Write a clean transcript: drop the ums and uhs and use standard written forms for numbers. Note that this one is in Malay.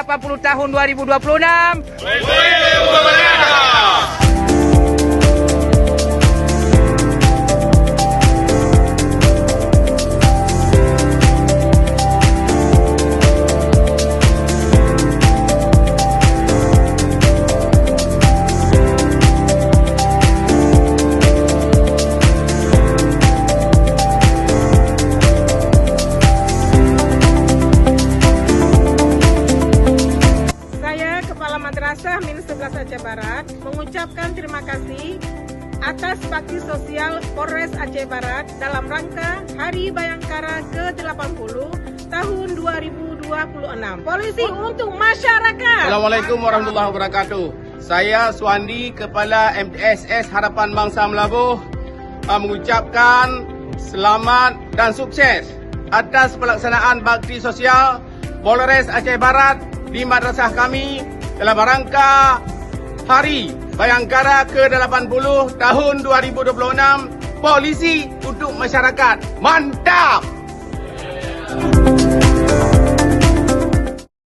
ke-80 tahun 2026. Kepala Madrasah Min11 Aceh Barat mengucapkan terima kasih atas bakti sosial Polres Aceh Barat dalam rangka Hari Bayangkara ke-80 tahun 2026. Polisi untuk masyarakat. Assalamualaikum warahmatullahi wabarakatuh. Saya Suandi, Kepala MTSS Harapan Bangsa Melabuh, mengucapkan selamat dan sukses atas pelaksanaan bakti sosial Polres Aceh Barat di madrasah kami dalam rangka Hari Bayangkara ke-80 tahun 2026. Polisi untuk masyarakat. Mantap!